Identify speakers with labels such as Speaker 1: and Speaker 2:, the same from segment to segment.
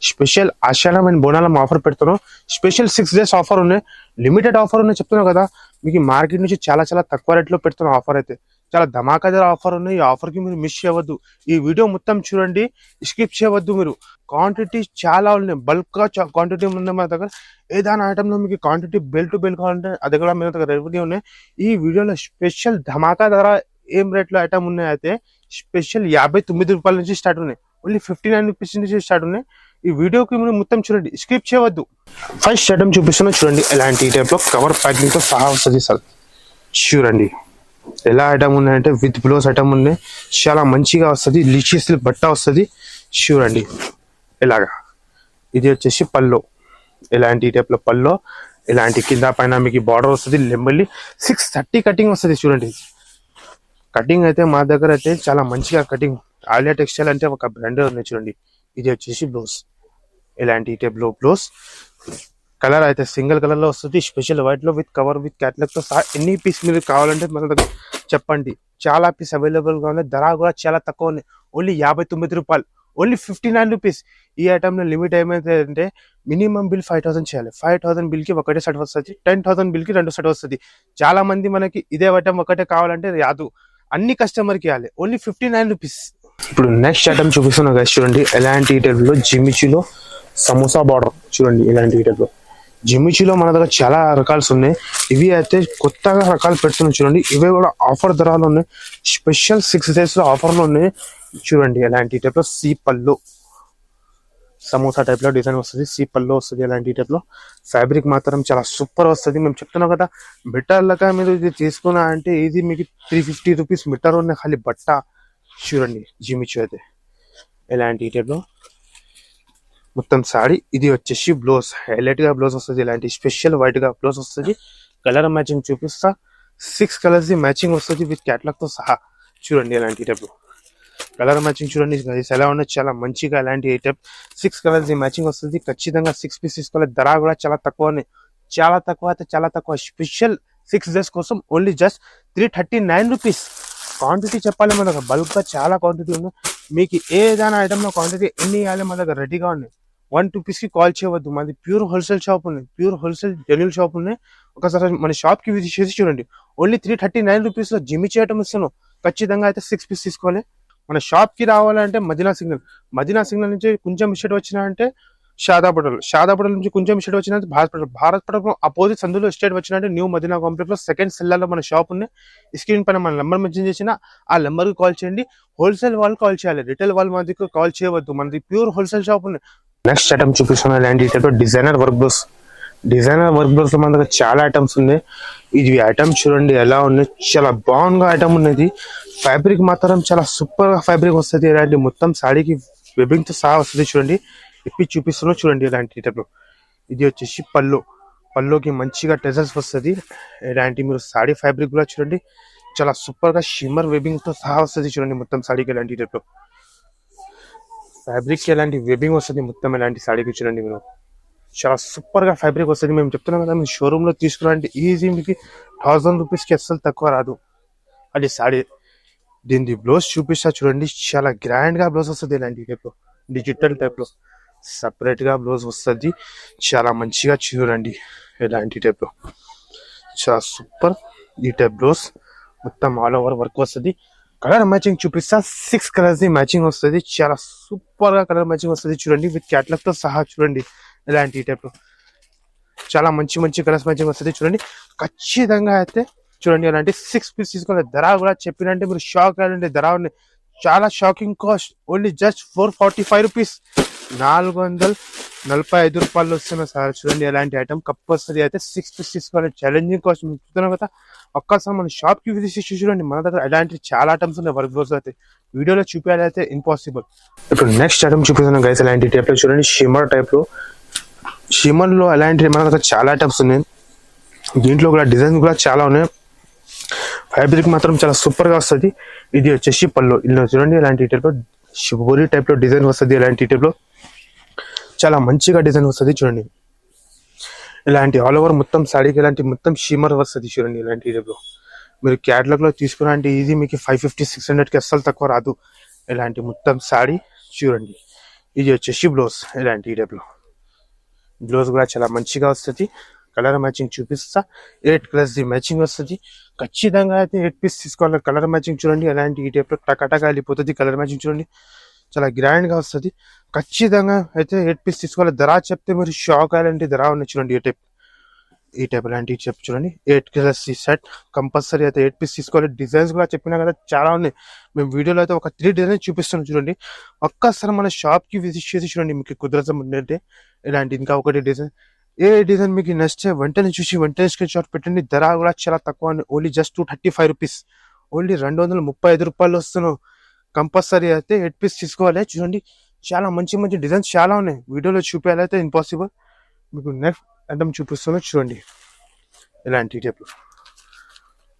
Speaker 1: Special Ashadham and Bonalam offer పెడుతున్నాం. Special 6 days offer ఉన్నాయి, limited offer ఉన్నాయి చెప్తున్నావు కదా. మీకు మార్కెట్ నుంచి చాలా చాలా తక్కువ రేట్లో పెడుతున్న ఆఫర్ అయితే చాలా ధమాకాదార్ ఆఫర్ ఉన్నాయి. ఈ ఆఫర్ కి మీరు మిస్ చేయవద్దు. ఈ వీడియో మొత్తం చూడండి, స్కిప్ చేయవద్దు. మీరు క్వాంటిటీ చాలా ఉన్నాయి, బల్క్ గా క్వాంటిటీ ఉన్నాయి మన దగ్గర. ఏదైనా ఐటమ్ లో మీకు క్వాంటిటీ బెల్ టు బెల్ కావాలంటే అది కూడా మన దగ్గర రెడీ ఉన్నాయి. ఈ వీడియోలో స్పెషల్ ధమాకా ధర ఏం రేట్లో ఐటమ్ ఉన్నాయి అయితే స్పెషల్ 59 రూపాయల నుంచి స్టార్ట్ ఉన్నాయి, ఓన్లీ 59 రూపీస్ నుంచి స్టార్ట్ ఉన్నాయి. ఈ వీడియోకి మీరు మొత్తం చూడండి, స్కిప్ చేయవద్దు. ఫస్ట్ ఐటమ్ చూపిస్తున్నా చూడండి, ఎలాంటి టైప్ లో కవర్ ప్యాకింగ్ తో సహా వస్తుంది సార్. చూడండి ఎలా ఐటమ్ ఉన్నాయంటే విత్ బ్లౌజ్ ఐటమ్ ఉన్నాయి, చాలా మంచిగా వస్తుంది. లిషియస్ బట్ట వస్తుంది. చూడండి ఇలాగా. ఇది వచ్చేసి పల్లో, ఎలాంటి టైప్ లో పల్లో, ఇలాంటి కింద పైన మీకు బార్డర్ వస్తుంది. లెంబల్లి 630 కటింగ్ వస్తుంది. చూడండి కటింగ్ అయితే మా దగ్గర అయితే చాలా మంచిగా కటింగ్. ఆలియా టెక్స్టైల్ అంటే ఒక బ్రాండ్ ఉంది. చూడండి ఇది వచ్చేసి బ్లౌజ్, ఇలాంటి టైప్ లో బ్లౌజ్. కలర్ అయితే సింగిల్ కలర్ లో వస్తుంది, స్పెషల్ వైట్ లో విత్ కవర్ విత్ క్యాటలాగ్ తో సహా. ఎన్ని పీస్ మీరు కావాలంటే మన దగ్గర చెప్పండి, చాలా పీస్ అవైలబుల్ గా ఉన్నాయి. ధర కూడా చాలా తక్కువ ఉన్నాయి, ఓన్లీ 59 రూపాయలు, ఓన్లీ 59 రూపీస్. ఈ ఐటమ్ లో లిమిట్ ఏమైతే అంటే మినిమం బిల్ 5000 చేయాలి. 5000 బిల్ కి ఒకటే సెట్ వస్తుంది, 10,000 బిల్ కి 2 సెట్ వస్తుంది. చాలా మంది మనకి ఇదే ఐటమ్ ఒకటే కావాలంటే రాదు, అన్ని కస్టమర్ కి ఇవ్వాలి. Only 59 rupees. ఇప్పుడు నెక్స్ట్ ఐటమ్ చూపిస్తున్నా గైస్, చూడండి ఎలాంటి టైప్ లో జిమ్మిచీలో సమోసా బార్డర్. చూడండి ఇలాంటి టైప్ లో జిమ్మిచీలో మన దగ్గర చాలా రకాలు ఉన్నాయి. ఇవి అయితే కొత్తగా రకాలు పెడుతున్నాయి. చూడండి ఇవి కూడా ఆఫర్ ధరలు ఉన్నాయి, స్పెషల్ 6 days లో ఆఫర్లు ఉన్నాయి. చూడండి ఎలాంటి టైప్ లో సి పల్లో సమోసా టైప్ లో డిజైన్ వస్తుంది, సి పల్లో వస్తుంది. ఎలాంటి టైప్ లో ఫ్యాబ్రిక్ మాత్రం చాలా సూపర్ వస్తుంది. మేము చెప్తున్నాం కదా, మీటర్ లెక్క మీరు ఇది తీసుకున్నా అంటే ఇది మీకు 350 రూపీస్ మీటర్ ఉన్నాయి ఖాళీ బట్ట. చూడండి జిమిచు అయితే ఎలాంటి టైప్ లో మొత్తం సారీ. ఇది వచ్చేసి బ్లౌజ్, హైలైట్ గా బ్లౌజ్ వస్తుంది. ఇలాంటి స్పెషల్ వైట్ గా బ్లౌజ్ వస్తుంది. కలర్ మ్యాచింగ్ చూపిస్తా, 6 కలర్స్ మ్యాచింగ్ వస్తుంది విత్ క్యాటలాగ్ తో సహా. చూడండి ఎలాంటి టైప్ కలర్ మ్యాచింగ్ చూడండి ఎలా ఉన్నాయి, చాలా మంచిగా. ఎలాంటి టైప్ 6 కలర్స్ మ్యాచింగ్ వస్తుంది. ఖచ్చితంగా 6 పీస్ తీసుకోవాలి. ధర కూడా చాలా తక్కువ, చాలా తక్కువ అయితే చాలా తక్కువ. స్పెషల్ 6 days కోసం ఓన్లీ జస్ట్ 339 రూపీస్. క్వాంటిటీ చెప్పాలి మన దగ్గర బల్క్ గా చాలా క్వాంటిటీ ఉంది. మీకు ఏదైనా ఐటమ్ లో క్వాంటిటీ ఎన్ని ఇవ్వాలి మన దగ్గర రెడీగా ఉన్నాయి. 1-2 పీస్ కి కాల్ చేయవద్దు, మాది ప్యూర్ హోల్సేల్ షాప్ ఉంది, ప్యూర్ హోల్సేల్ జెన్యూల్ షాప్ ఉంది. ఒకసారి మన షాప్ కి విజిట్ చేసి చూడండి, ఓన్లీ 339 రూపీస్ లో జిమిచి ఐటమ్ ఇస్తున్నాం. ఖచ్చితంగా అయితే 6 పీస్ తీసుకోవాలి. మన షాప్ కి రావాలంటే మదీనా సిగ్నల్ నుంచి కొంచెం మిస్టేట్ వచ్చినా అంటే షాదాపటల్ నుంచి కొంచెం స్టేట్ వచ్చిన భారత్ పటల్ అపోజిట్ సందులో స్టేట్ వచ్చినట్టు న్యూ మదీనా కాంప్లెక్స్ లో సెకండ్ సెల్లార్లో మన షాప్ ఉంది. స్క్రీన్ పైన మన నెంబర్ మెన్షన్ చేసిన ఆ నెంబర్ కి కాల్ చేయండి. హోల్సేల్ వాళ్ళు కాల్ చేయాలి, రిటైల్ వాళ్ళ మధ్యకు కాల్ చేయవద్దు. మనది ప్యూర్ హోల్సేల్ షాప్ ఉంది. నెక్స్ట్ ఐటమ్ చూపిస్తున్నా ఇలాంటి డిజైనర్ వర్క్ బ్లౌజ్. లో మన దగ్గర చాలా ఐటమ్స్ ఉన్నాయి. ఇది ఐటమ్ చూడండి ఎలా ఉన్నాయి, చాలా బాగుంగా ఐటమ్ ఉన్నది. ఫ్యాబ్రిక్ మాత్రం చాలా సూపర్ గా ఫ్యాబ్రిక్ వస్తుంది. ఇలాంటి మొత్తం సాడీకి వెబ్బింగ్ తో సహా వస్తుంది. చూడండి ఇప్పి చూపిస్తున్నా చూడండి ఇలాంటి టైప్. ఇది వచ్చేసి పల్లోకి మంచిగా టెజల్స్ వస్తుంది. ఇలాంటి మీరు సాడీ ఫ్యాబ్రిక్ కూడా చూడండి చాలా సూపర్ గా షిమ్మర్ వెబ్బింగ్ తో సహా వస్తుంది. చూడండి మొత్తం సాడీకి ఇలాంటి టైప్ ఫ్యాబ్రిక్ కి ఎలాంటి వెబ్బింగ్ వస్తుంది. మొత్తం ఇలాంటి సాడీకి చూడండి మీరు చాలా సూపర్ గా ఫ్యాబ్రిక్ వస్తుంది. మేము చెప్తున్నాం కదా, మీరు షోరూమ్ లో తీసుకురండి ఈజీ, మీకు 1000 రూపీస్ కి అస్సలు తక్కువ రాదు. అది సాడీ. దీని బ్లౌజ్ చూపిస్తా చూడండి, చాలా గ్రాండ్ గా బ్లౌజ్ వస్తుంది. ఇలాంటి టైప్ డిజిటల్ టైప్ లో సపరేట్ గా బ్లౌజ్ వస్తుంది. చాలా మంచిగా చూడండి ఇలాంటి టైప్ లో చాలా సూపర్. ఈ టైప్ బ్లౌజ్ మొత్తం ఆల్ ఓవర్ వర్క్ వస్తుంది. కలర్ మ్యాచింగ్ చూపిస్తా, 6 కలర్స్ మ్యాచింగ్ వస్తుంది. చాలా సూపర్ గా కలర్ మ్యాచింగ్ వస్తుంది. చూడండి విత్ క్యాటలాగ్ తో సహా. చూడండి ఇలాంటి టైప్ చాలా మంచి కలర్స్ మ్యాచింగ్ వస్తుంది. చూడండి ఖచ్చితంగా అయితే చూడండి ఇలాంటి 6 పీస్ తీసుకోవాలి. ధర కూడా చెప్పినంటే మీరు షాక్ అయ్యాలంటే ధర ఉంది. చాలా shocking cost, only just 445 rupees, 445 రూపాయలు వస్తున్నా సార్. చూడండి ఎలాంటి ఐటమ్ కప్ వస్తుంది. అయితే 6 పీస్ తీసుకోవాలి. ఛాలెంజింగ్ కాస్ట్ చెప్తున్నాం కదా. ఒక్కసారి మన షాప్ కి విజిట్ చేసి చూడండి, మన దగ్గర ఎలాంటి చాలా ఐటమ్స్ ఉన్నాయి. వర్క్ బ్లౌజ్ అయితే వీడియోలో చూపించాలి అయితే ఇంపాసిబుల్. ఇప్పుడు నెక్స్ట్ ఐటమ్ చూపిస్తున్నాం గైస్, ఎలాంటి టైప్ లో చూడండి షిమ్మర్ టైప్ లో. షిమ్మర్ లో ఎలాంటి మన దగ్గర చాలా ఐటమ్స్ ఉన్నాయి. దీంట్లో కూడా డిజైన్ కూడా చాలా ఉన్నాయి. ఫ్యాబ్రిక్ మాత్రం చాలా సూపర్ గా వస్తుంది. ఇది వచ్చేసి పల్లో. ఇలా చూడండి ఇలాంటి టైప్ లో షిబోరి టైప్ లో డిజైన్ వస్తుంది. ఇలాంటి టైప్ లో చాలా మంచిగా డిజైన్ వస్తుంది. చూడండి ఇలాంటి ఆల్ ఓవర్ మొత్తం సాడీకి ఇలాంటి మొత్తం షిమ్మర్ వస్తుంది. చూడండి ఇలాంటి టైప్ లో మీరు క్యాటలాగ్ లో తీసుకున్నా అంటే ఈజీ మీకు 550-600 కి అస్సలు తక్కువ రాదు. ఇలాంటి మొత్తం సాడీ చూడండి ఇది వచ్చేసి బ్లౌజ్ ఇలాంటి ఈ టైప్లో బ్లౌజ్ కూడా చాలా మంచిగా వస్తుంది. కలర్ మ్యాచింగ్ చూపిస్తా. 8 కలర్స్ ది మ్యాచింగ్ వస్తుంది. ఖచ్చితంగా అయితే 8 పీస్ తీసుకోవాలి. కలర్ మ్యాచింగ్ చూడండి ఎలాంటి ఈ టైప్లో టకాటకా వెళ్ళిపోతుంది. కలర్ మ్యాచింగ్ చూడండి చాలా గ్రాండ్ గా వస్తుంది. ఖచ్చితంగా అయితే 8 పీస్ తీసుకోవాలి. ధర చెప్తే మీరు షాక్ అయ్యాలంటే ధర ఉన్నాయి చూడండి. ఈ టైప్ లాంటి చెప్పు చూడండి 8 కలర్స్ సెట్ కంపల్సరీ అయితే 8 పీస్ తీసుకోవాలి. డిజైన్స్ కూడా చెప్పినా కదా చాలా ఉన్నాయి. మేము వీడియోలో అయితే ఒక 3 డిజైన్ చూపిస్తున్నాం చూడండి. ఒక్కసారి మన షాప్ కి విజిట్ చేసి చూడండి. మీకు కుదరసం ఉందంటే ఇలాంటి ఇంకా ఒకటి డిజైన్ ఏ డిజైన్ మీకు నచ్చితే వెంటనే చూసి వెంటనే స్క్రీన్ షాట్ పెట్టండి. ధర కూడా చాలా తక్కువ, ఓన్లీ జస్ట్ 235 రూపీస్, ఓన్లీ 235 రూపాయలు వస్తున్నావు. కంపల్సరీ అయితే 8 పీస్ తీసుకోవాలి. చూడండి చాలా మంచి మంచి డిజైన్స్ చాలా ఉన్నాయి. వీడియోలో చూపించాలైతే ఇంపాసిబుల్. మీకు నెక్స్ట్ ఐటమ్ చూపిస్తున్నా చూడండి. ఇలాంటి టైప్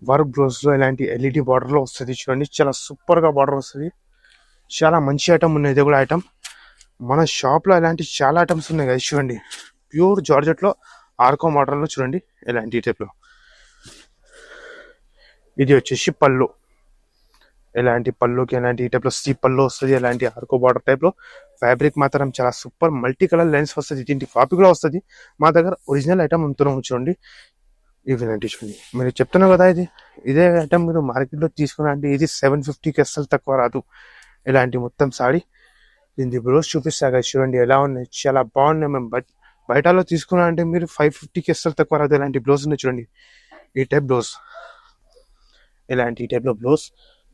Speaker 1: వర్క్ బ్లౌజ్ లో ఇలాంటి ఎల్ఈడి బార్డర్ లో వస్తుంది చూడండి. చాలా సూపర్ గా బార్డర్ వస్తుంది. చాలా మంచి ఐటమ్ ఉన్నాయి. ఇది కూడా ఐటమ్ మన షాప్ లో ఇలాంటి చాలా ఐటమ్స్ ఉన్నాయి కదా చూడండి. ప్యూర్ జార్జెట్ లో ఆర్కో మోడల్ లో చూడండి ఇలాంటి టైప్ లో. ఇది వచ్చేసి పళ్ళు. ఇలాంటి పళ్ళుకి ఇలాంటి ఈ టైప్ లో సి పళ్ళు వస్తుంది. ఇలాంటి ఆర్కో బార్డర్ టైప్ లో ఫ్యాబ్రిక్ మాత్రం చాలా సూపర్ మల్టీ కలర్ లైన్స్ వస్తుంది. దీంటి కాపీ కూడా వస్తుంది. మా దగ్గర ఒరిజినల్ ఐటమ్ అమ్ముతున్నాం చూడండి. ఇలాంటి చూడండి మీరు చెప్తున్నావు కదా ఇదే ఐటమ్ మీరు మార్కెట్ లో తీసుకున్నారంటే ఇది 750కి అస్సలు తక్కువ రాదు. ఇలాంటి మొత్తం సాడీ దీనికి బ్లౌజ్ చూపిస్తా కదా చూడండి ఎలా ఉన్నాయి. చాలా బాగున్నాయి. మేము బయటలో తీసుకున్నా అంటే మీరు 550కి అస్సలు తక్కువ రాదు. ఇలాంటి బ్లౌజ్ ఉన్నాయి చూడండి. ఈ టైప్ బ్లౌజ్ ఇలాంటి ఈ టైప్ లో బ్లౌజ్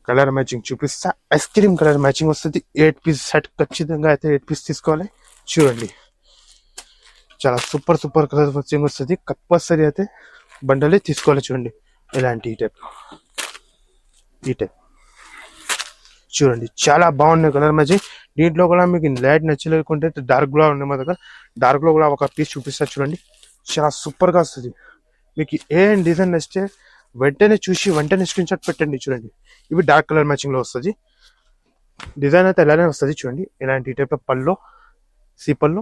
Speaker 1: కలర్ మ్యాచింగ్ చూపిస్తా. ఐస్ క్రీమ్ కలర్ మ్యాచింగ్ వస్తుంది. 8 పీస్ సెట్ ఖచ్చితంగా అయితే 8 పీస్ తీసుకోవాలి. చూడండి చాలా సూపర్ సూపర్ కలర్ మ్యాచింగ్ వస్తుంది. కంపల్సరీ అయితే బండలే తీసుకోవాలి. చూడండి ఇలాంటి ఈ టైప్ చూడండి చాలా బాగున్నాయి కలర్ మ్యాచింగ్. దీంట్లో కూడా మీకు లైట్ నచ్చలేకుంటే డార్క్ కూడా ఉన్నాయి మా దగ్గర. డార్క్ లో కూడా ఒక పీస్ చూపిస్తా చూడండి. చాలా సూపర్ గా వస్తుంది. మీకు ఏ డిజైన్ నచ్చితే వెంటనే చూసి వెంటనే స్క్రీన్ షాట్ పెట్టండి. చూడండి ఇవి డార్క్ కలర్ మ్యాచింగ్ లో వస్తుంది. డిజైన్ అయితే ఎలానే వస్తుంది చూడండి. ఇలాంటి టైప్ పళ్ళు సి పళ్ళు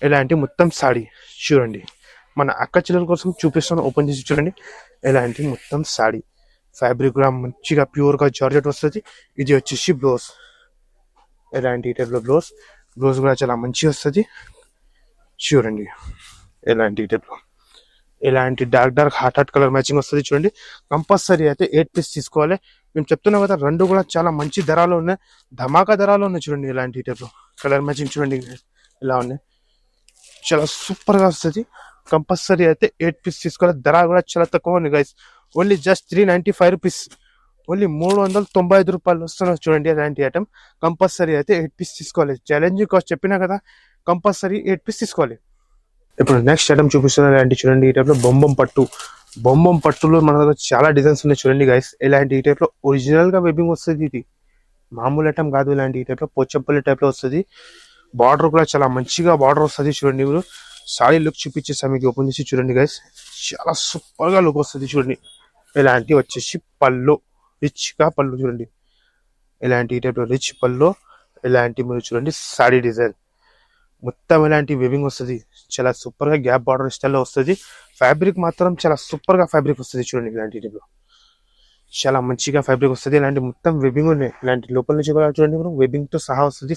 Speaker 1: ఇలాంటి మొత్తం సాడీ చూడండి. మన అక్క చెల్లెల కోసం చూపిస్తాను. ఓపెన్ చేసి చూడండి. ఇలాంటి మొత్తం సాడీ ఫ్యాబ్రిక్ కూడా మంచిగా ప్యూర్ గా జార్జెట్ వస్తుంది. ఇది వచ్చేసి బ్లౌజ్ ఇలాంటి టైప్ లో బ్లౌజ్ కూడా చాలా మంచిగా వస్తుంది. చూడండి ఇలాంటి టైప్ లో ఇలాంటి డార్క్ హాట్ కలర్ మ్యాచింగ్ వస్తుంది. చూడండి కంపల్సరీ అయితే 8 పీస్ తీసుకోవాలి. మేము చెప్తున్నాం కదా రెండు కూడా చాలా మంచి ధరలు ఉన్నాయి. ధమాకా ధరలు ఉన్నాయి. చూడండి ఇలాంటి టైప్ లో కలర్ మ్యాచింగ్ చూడండి ఇలా ఉన్నాయి. చాలా సూపర్ గా వస్తుంది. కంపల్సరీ అయితే 8 పీస్ తీసుకోవాలి. ధర కూడా చాలా తక్కువ ఉంది guys. Only just 395 rupees, only 395 రూపాయలు వస్తున్నారు. చూడండి అలాంటి ఐటమ్ కంపల్సరీ అయితే 8 పీస్ తీసుకోవాలి. ఛాలెంజింగ్ కాస్ట్ చెప్పినా కదా కంపల్సరీ 8 పీస్ తీసుకోవాలి. ఇప్పుడు నెక్స్ట్ ఐటమ్ చూపిస్తున్నారు అంటే చూడండి ఈ టైప్ లో బొంబం పట్టులో మన దగ్గర చాలా డిజైన్స్ ఉన్నాయి చూడండి గైస్. ఇలాంటి ఈ టైప్ లో ఒరిజినల్ గా వెబ్బింగ్ వస్తుంది. ఇది మామూలు ఐటమ్ కాదు. ఇలాంటి ఈ టైప్ లో పోచంపల్లి టైప్ లో వస్తుంది. బార్డర్ కూడా చాలా మంచిగా బార్డర్ వస్తుంది. చూడండి మీరు సారీ లుక్ చూపించేసా మీకు. ఓపెన్ చేసి చూడండి గైస్ చాలా సూపర్ గా లుక్ వస్తుంది. చూడండి ఇలాంటి వచ్చేసి పళ్ళు రిచ్ గా పళ్ళు చూడండి. ఇలాంటి ఈ టైప్ లో రిచ్ పళ్ళు ఇలాంటి మీరు చూడండి సారీ డిజైన్ మొత్తం ఇలాంటి వెవింగ్ వస్తుంది. చాలా సూపర్ గా గ్యాప్ బార్డర్ స్టైల్లో వస్తుంది. ఫ్యాబ్రిక్ మాత్రం చాలా సూపర్ గా ఫ్యాబ్రిక్ వస్తుంది. చూడండి ఇలాంటి టైప్ లో చాలా మంచిగా ఫ్యాబ్రిక్ వస్తుంది. ఇలాంటి మొత్తం వెబింగ్ ఉన్నాయి. ఇలాంటి లోపల నుంచి కూడా చూడండి మనం వెబింగ్ తో సహా వస్తుంది.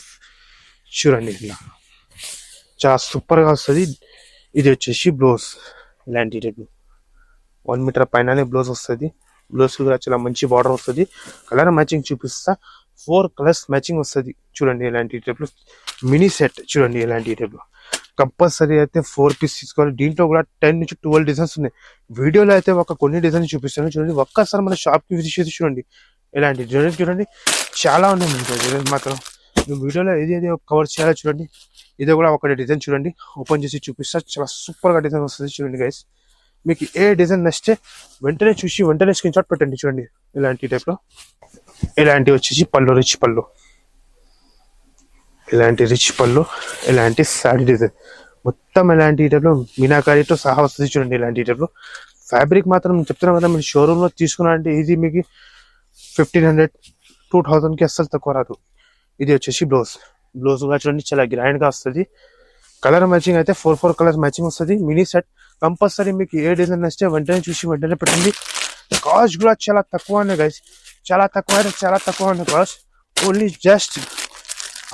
Speaker 1: చూడండి ఇలా చాలా సూపర్ గా వస్తుంది. ఇది వచ్చేసి బ్లౌజ్ ఇలాంటి టైప్ 1 మీటర్ పైన బ్లౌజ్ వస్తుంది. బ్లౌజ్ కూడా చాలా మంచి బార్డర్ వస్తుంది. కలర్ మ్యాచింగ్ చూపిస్తా. 4 కలర్స్ మ్యాచింగ్ వస్తుంది. చూడండి ఇలాంటి టైప్ లో మినీ సెట్. చూడండి ఇలాంటి టైప్ లో కంపల్సరీ అయితే 4 పీస్ తీసుకోవాలి. దీంట్లో కూడా 10 నుంచి 12 డిజైన్స్ ఉన్నాయి. వీడియోలో అయితే ఒక కొన్ని డిజైన్ చూపిస్తాను. చూడండి ఒక్కసారి మన షాప్ కి విజిట్ చేసి చూడండి. ఇలాంటి డిజైన్ చూడండి చాలా ఉన్నాయి. డిజైన్ మాత్రం వీడియోలో ఏది కవర్ చేయాలో చూడండి. ఇది కూడా ఒకటి డిజైన్ చూడండి. ఓపెన్ చేసి చూపిస్తా. చాలా సూపర్ గా డిజైన్ వస్తుంది. చూడండి గైస్ మీకు ఏ డిజైన్ నచ్చితే వెంటనే చూసి వెంటనే స్క్రీన్ షాట్ పెట్టండి. చూడండి ఇలాంటి టైప్ లో ఇలాంటి వచ్చేసి పళ్ళు రిచ్ పళ్ళు ఇలాంటి రిచ్ పళ్ళు ఇలాంటి సాడీ డిజైన్ మొత్తం ఇలాంటి టైప్ లో మీనాకారితో సహా వస్తుంది. చూడండి ఇలాంటి టైప్ లో ఫ్యాబ్రిక్ మాత్రం చెప్తున్నాం కదా మీరు షోరూమ్ లో తీసుకున్నారంటే ఇది మీకు 1500-2000 కి అస్సలు తక్కువ రాదు. ఇది వచ్చేసి బ్లౌజ్ కూడా చూడండి చాలా గ్రాండ్ గా వస్తుంది. కలర్ మ్యాచింగ్ అయితే 4 కలర్స్ మ్యాచింగ్ వస్తుంది. మినీ సెట్ కంపల్సరీ మీకు ఏ డిజైన్ నచ్చితే వెంటనే చూసి వెంటనే పెట్టండి. కాస్ట్ కూడా చాలా తక్కువ ఉన్నాయి గైస్. చాలా తక్కువ ఉన్నాయి cost. Only just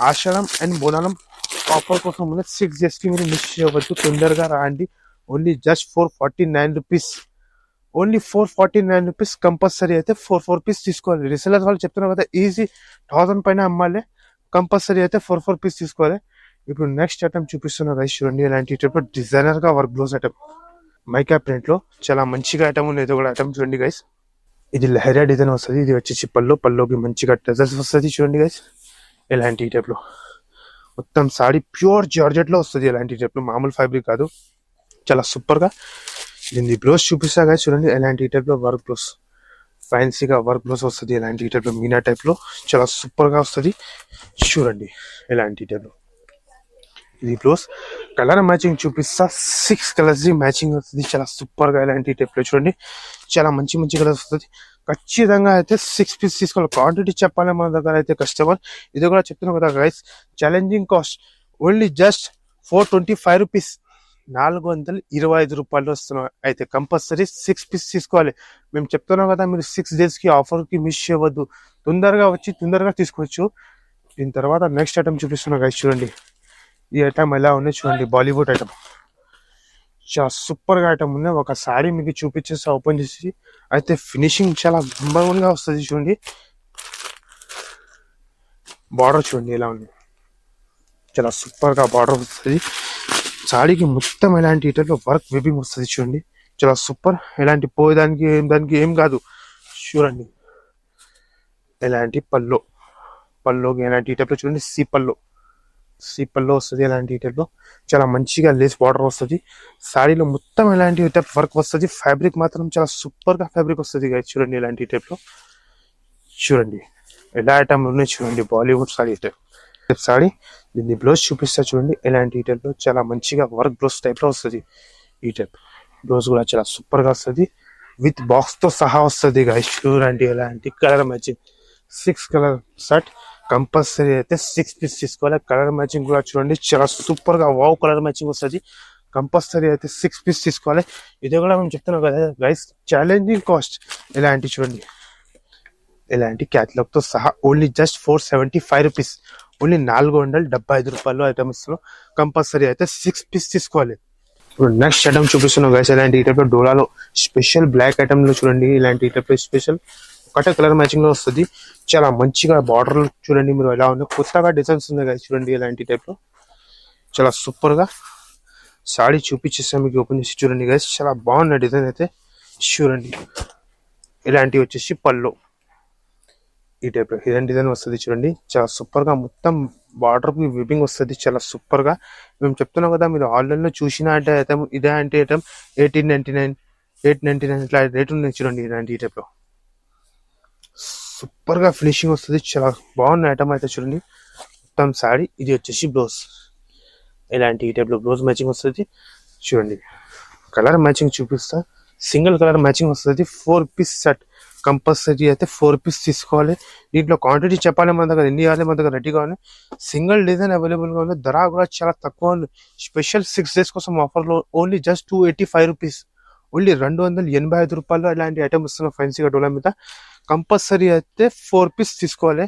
Speaker 1: Ashadham and Bonalam offer కోసం ఉన్న 6 days కి మీరు మిస్ చేయవద్దు. తొందరగా రాండి. Only just 449 rupees. Only 449 rupees. Compulsory అయితే 4 పీస్ తీసుకోవాలి. రీసెలర్స్ వాళ్ళు చెప్తున్నారు కదా ఈజీ 1000 పైన అమ్మాలి. కంపల్సరీ అయితే 4 పీస్ తీసుకోవాలి. ఇప్పుడు నెక్స్ట్ ఐటమ్ చూపిస్తున్న గైస్ చూడండి. ఇలాంటి డిజైనర్ గా work blouse item mica print లో చాలా మంచిగా ఐటమ్ ఉంది. ఇది కూడా ఐటమ్ చూడండి గైస్. ఇది లహరియా డిజైన్ వస్తుంది. ఇది వచ్చేసి పల్లోకి మంచిగా టెజల్స్ వస్తుంది చూడండి గైస్. ఇలాంటి టైప్ లో మొత్తం సాడీ ప్యూర్ జార్జెట్ లో వస్తుంది. ఇలాంటి టైప్ లో మామూలు ఫ్యాబ్రిక్ కాదు. చాలా సూపర్ గా దీన్ని బ్లౌజ్ చూపిస్తా గైస్ చూడండి. ఇలాంటి టైప్ లో వర్క్ బ్లౌజ్ ఫ్యాన్సీగా వర్క్ బ్లౌజ్ వస్తుంది. ఇలాంటి టైప్ లో మీనా టైప్ లో చాలా సూపర్ గా వస్తుంది చూడండి. ఇలాంటి టైప్ లో ఇది బ్లౌజ్ కలర్ మ్యాచింగ్ చూపిస్తా. 6 కలర్స్ మ్యాచింగ్ వస్తుంది. చాలా సూపర్ గా ఇలాంటి టైప్ లో చూడండి. చాలా మంచి కలర్స్ వస్తుంది. ఖచ్చితంగా అయితే 6 పీస్ తీసుకోవాలి. క్వాంటిటీ చెప్పాలి మన దగ్గర అయితే కస్టమర్. ఇది కూడా చెప్తున్నాం కదా guys. Challenging cost only just 425 rupees. 425 రూపాయలు వస్తున్నాయి. అయితే కంపల్సరీ 6 పీస్ తీసుకోవాలి. మేము చెప్తున్నాం కదా మీరు 6 days కి ఆఫర్ కి మిస్ చేయవద్దు. తొందరగా వచ్చి తొందరగా తీసుకోవచ్చు. దీని తర్వాత నెక్స్ట్ ఐటమ్ చూపిస్తున్నా గైస్ చూడండి. ఈ ఐటమ్ ఎలా ఉన్నాయి చూడండి. బాలీవుడ్ ఐటమ్ చాలా సూపర్ గా ఐటమ్ ఉంది. ఒక సారీ మీకు చూపించేసి ఓపెన్ చేసి అయితే ఫినిషింగ్ చాలా నెంబర్ 1 గా వస్తుంది చూడండి. బార్డర్ చూడండి ఎలా ఉంది. చాలా సూపర్ గా బార్డర్ వస్తుంది. సాడీకి మొత్తం ఎలాంటి ఇటర్లో వర్క్ వెబింగ్ వస్తుంది చూడండి. చాలా సూపర్. ఎలాంటి దానికి ఏం కాదు చూడండి. ఎలాంటి పల్లోకి ఎలాంటి టైప్లో చూడండి. సీపల్లో వస్తుంది. ఎలాంటి టైప్లో చాలా మంచిగా లేస్ బార్డర్ వస్తుంది. సాడీలో మొత్తం ఎలాంటి టైప్ వర్క్ వస్తుంది. ఫ్యాబ్రిక్ మాత్రం చాలా సూపర్ గా ఫ్యాబ్రిక్ వస్తుంది చూడండి. ఎలాంటి టైప్లో చూడండి. ఎలా ఐటమ్ ఉన్నాయి చూడండి. బాలీవుడ్ సాడీ టైప్ సాడీ. దీన్ని బ్లౌజ్ చూపిస్తా చూడండి. ఎలాంటి టైప్లో చాలా మంచిగా వర్క్ బ్లౌజ్ టైప్ లో వస్తుంది. ఈ టైప్ బ్లౌజ్ కూడా చాలా సూపర్ గా వస్తుంది. విత్ బాక్స్ తో సహా వస్తుంది గైస్ చూడండి. ఎలాంటి colour matching 6 colour set compulsory అయితే 6 పీస్ తీసుకోవాలి. కలర్ మ్యాచింగ్ కూడా చూడండి. చాలా సూపర్ గా వావ్ కలర్ మ్యాచింగ్ వస్తుంది. కంపల్సరీ అయితే 6 పీస్ తీసుకోవాలి. ఇది కూడా మేము చెప్తున్నాం కదా గైస్. ఛాలెంజింగ్ కాస్ట్ ఎలాంటి చూడండి. ఎలాంటి క్యాటలాగ్ తో సహా ఓన్లీ జస్ట్ 475 రూపీస్. ఓన్లీ 475 రూపాయలు ఐటమ్ ఇస్తున్నాం. కంపల్సరీ అయితే 6 పీస్ తీసుకోవాలి. ఇప్పుడు నెక్స్ట్ ఐటమ్ చూపిస్తున్నాం గైస్. ఇలాంటి టైప్ లో డోలాలో స్పెషల్ బ్లాక్ ఐటమ్ లో చూడండి. ఇలాంటి టైప్ లో స్పెషల్ ఒకటే కలర్ మ్యాచింగ్ లో వస్తుంది. చాలా మంచిగా బార్డర్ చూడండి మీరు ఎలా ఉంది. కొత్తగా డిజైన్స్ ఉన్నాయి గైస్ చూడండి. ఇలాంటి టైప్ లో చాలా సూపర్ గా సాడీ చూపించేస్తాం మీకు ఓపెన్ చేసి చూడండి గైస్. చాలా బాగున్న డిజైన్ అయితే చూడండి. ఇలాంటివి వచ్చేసి పల్లో ఈ టైప్ లో ఇలాంటి డిజైన్ వస్తుంది చూడండి. చాలా సూపర్ గా మొత్తం బార్డర్ కి విపింగ్ వస్తుంది. చాలా సూపర్ గా మేము చెప్తున్నాం కదా మీరు ఆన్లైన్ లో చూసిన అంటే ఐటమ్ ఇదే అంటే ఐటమ్ 1899 899 ఇట్లా రేట్ ఉంది చూడండి. ఇలాంటి ఈ టైప్ లో సూపర్ గా ఫినిషింగ్ వస్తుంది. చాలా బాగున్న ఐటమ్ అయితే చూడండి. మొత్తం సాడీ. ఇది వచ్చేసి బ్లౌజ్. ఇలాంటి ఈ టైప్ లో బ్లౌజ్ మ్యాచింగ్ వస్తుంది చూడండి. కలర్ మ్యాచింగ్ చూపిస్తా. సింగిల్ కలర్ మ్యాచింగ్ వస్తుంది. 4 పీస్ సెట్ కంపల్సరీ అయితే 4 పీస్ తీసుకోవాలి. దీంట్లో క్వాంటిటీ చెప్పాలి మన దగ్గర ఎన్ని కావాలి మన దగ్గర రెడీ కావాలి. సింగిల్ డిజైన్ అవైలబుల్ గా ఉంది. ధర కూడా చాలా తక్కువ ఉంది. స్పెషల్ 6 days కోసం ఆఫర్ లో ఓన్లీ జస్ట్ 285 రూపీస్. ఓన్లీ 285 రూపాయలు ఇలాంటి ఐటమ్ ఇస్తున్న ఫ్యాన్సీగా డోలా మీద. కంపల్సరీ అయితే 4 పీస్ తీసుకోవాలి.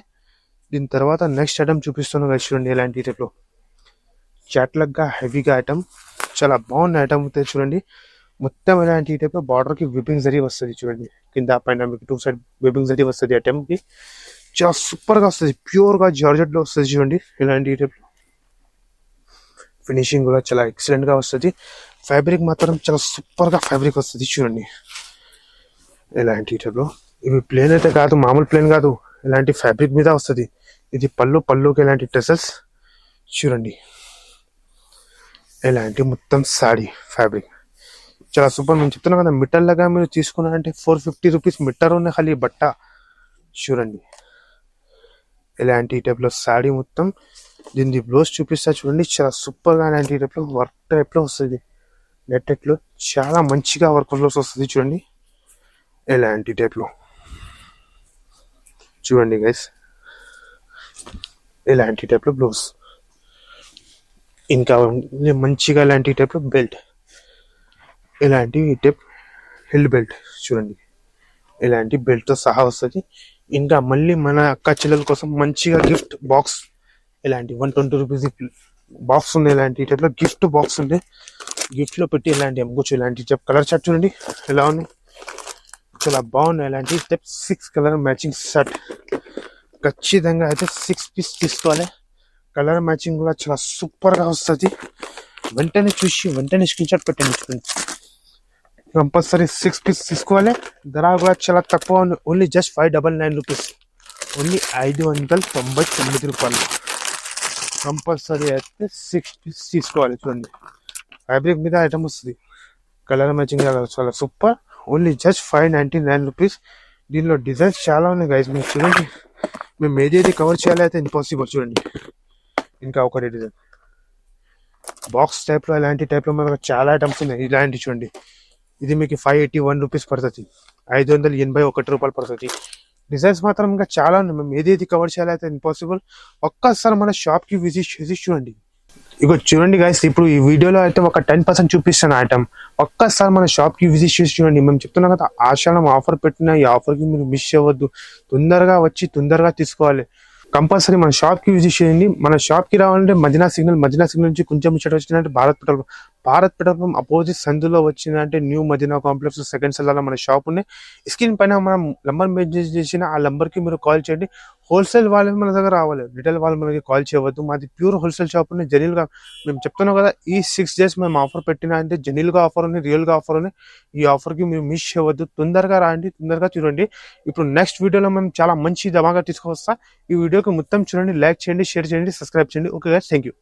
Speaker 1: దీని తర్వాత నెక్స్ట్ ఐటమ్ చూపిస్తున్నాం కదా చూడండి. ఇలాంటి టైప్ లో క్యాటలాగ్ గా హెవీగా ఐటమ్ చాలా బాగున్న ఐటమ్ అయితే చూడండి. మొత్తం ఇలాంటి టైప్ లో బార్డర్ కి విపింగ్ జరీ వస్తుంది చూడండి. కింద పైన మీకు 2 సైడ్ విపింగ్ జరీ వస్తుంది. ఐటమ్ కి చాలా సూపర్ గా వస్తుంది. ప్యూర్ గా జార్జెట్ లో వస్తుంది చూడండి. ఇలాంటి టైప్ లో ఫినిషింగ్ కూడా చాలా ఎక్సలెంట్ గా వస్తుంది. ఫ్యాబ్రిక్ మాత్రం చాలా సూపర్ గా ఫ్యాబ్రిక్ వస్తుంది చూడండి. ఇలాంటి టైప్ లో ఇవి ప్లేన్ అయితే కాదు, మామూలు ప్లేన్ కాదు. ఇలాంటి ఫ్యాబ్రిక్ మీద వస్తుంది. ఇది పళ్ళుకి ఇలాంటి టెసల్స్ చూడండి. ఇలాంటి మొత్తం సాడీ ఫ్యాబ్రిక్ చాలా సూపర్. మేము చెప్తున్నాం కదా మీటర్ లాగా మీరు తీసుకున్నారంటే 450 రూపీస్ మీటర్ ఉన్న ఖాళీ బట్ట చూడండి. ఇలాంటి టైప్ లో సాడీ మొత్తం. దీన్ని బ్లౌజ్ చూపిస్తా చూడండి. చాలా సూపర్ గా ఇలాంటి టైప్ లో వర్క్ టైప్ లో వస్తుంది. నెట్ టైప్ లో చాలా మంచిగా వర్క్ బ్లౌజ్ వస్తుంది చూడండి. ఇలాంటి టైప్ లో చూడండి గైస్. ఇలాంటి టైప్ లో బ్లౌజ్. ఇంకా మంచిగా ఇలాంటి టైప్ లో బెల్ట్. ఇలాంటి టైప్ హిల్ బెల్ట్ చూడండి. ఇలాంటి బెల్ట్ తో సహా వస్తుంది. ఇంకా మళ్ళీ మన అక్క చెల్లెల కోసం మంచిగా గిఫ్ట్ బాక్స్ ఇలాంటి 120 రూపీస్ బాక్స్ ఉన్నాయి. ఇలాంటి టైప్లో గిఫ్ట్ బాక్స్ ఉంది. గిఫ్ట్ లో పెట్టి ఇలాంటి అమ్ముకోవచ్చు. ఇలాంటి కలర్ షర్ట్ చూడండి ఎలా ఉన్నాయి, చాలా బాగున్నాయి. ఇలాంటి 6 కలర్ మ్యాచింగ్ షర్ట్ ఖచ్చితంగా అయితే 6 పీస్ తీసుకోవాలి. కలర్ మ్యాచింగ్ కూడా చాలా సూపర్ గా వస్తుంది. వెంటనే చూసి వెంటనే స్క్రీన్ షాట్ పెట్టండి. కంపల్సరీ 6 పీస్ తీసుకోవాలి. ధర కూడా చాలా తక్కువ ఉంది. ఓన్లీ జస్ట్ 599 రూపీస్, ఓన్లీ 599 రూపాయలు. కంపల్సరీ అయితే 6 పీస్ తీసుకోవాలి. చూడండి ఫ్యాబ్రిక్ మీద ఐటమ్ వస్తుంది. కలర్ మ్యాచింగ్ చాలా సూపర్. Only just 599 rupees. దీనిలో డిజైన్స్ చాలా ఉన్నాయి గైస్. మీరు చూడండి, మేము ఏది కవర్ చేయాలి అయితే ఇంపాసిబుల్. చూడండి ఇంకా ఒకటి డిజైన్ బాక్స్ టైప్లో, ఇలాంటి టైప్లో మనకు చాలా ఐటమ్స్ ఉన్నాయి. ఇలాంటి చూడండి, ఇది మీకు 581 రూపీస్ పడుతుంది, 581 రూపాయలు పడుతుంది. డిజైన్స్ మాత్రం ఇంకా చాలా ఉన్నాయి. మేము ఏది కవర్ చేయాలి అయితే ఇంపాసిబుల్. ఒక్కసారి మన షాప్కి విజిట్ చేసి చూడండి. ఇగో చూడండి గైస్, ఇప్పుడు ఈ వీడియోలో అయితే ఒక 10% చూపిస్తాను ఐటమ్. ఒక్కసారి మన షాప్కి విజిట్ చేసి చూడండి. మేము చెప్తున్నాం కదా, ఆషాఢం ఆఫర్ పెట్టిన ఈ ఆఫర్కి మీరు మిస్ అవ్వద్దు. తొందరగా వచ్చి తొందరగా తీసుకోవాలి. కంపల్సరీ మన షాప్కి విజిట్ చేయండి. మన షాప్కి రావాలంటే మదీనా సిగ్నల్ నుంచి కొంచెం ఇచ్చట వచ్చిందంటే భారత్ పెట్రోల్ పంప్ అపోజిట్ సందులో వచ్చిందంటే న్యూ మదీనా కాంప్లెక్స్ సెకండ్ సెల్లాలో మన షాప్ ఉన్నాయి. స్క్రీన్ పైన మనం నంబర్ మెసేజ్ చేసిన ఆ నంబర్కి మీరు కాల్ చేయండి. హోల్సేల్ వాళ్ళు మన దగ్గర రావాలి, రిటైల్ వాళ్ళు మనకి కాల్ చేయవద్దు. మాది ప్యూర్ హోల్సేల్ షాప్ ఉంది. జెన్యూన్గా మేము చెప్తున్నాం కదా, ఈ 6 days మేము ఆఫర్ పెట్టినా అంటే జెన్యూన్గా ఆఫర్ ఉంది, రియల్గా ఆఫర్ ఉంది. ఈ ఆఫర్కి మీరు మిస్ చేయవద్దు. తొందరగా రాండి, తొందరగా చూడండి. ఇప్పుడు నెక్స్ట్ వీడియోలో మేము చాలా మంచి ధమాగా తీసుకొస్తా. ఈ వీడియోకి మొత్తం చూడండి, లైక్ చేయండి, షేర్ చేయండి, సబ్స్క్రైబ్ చేయండి. Okay guys, thank you.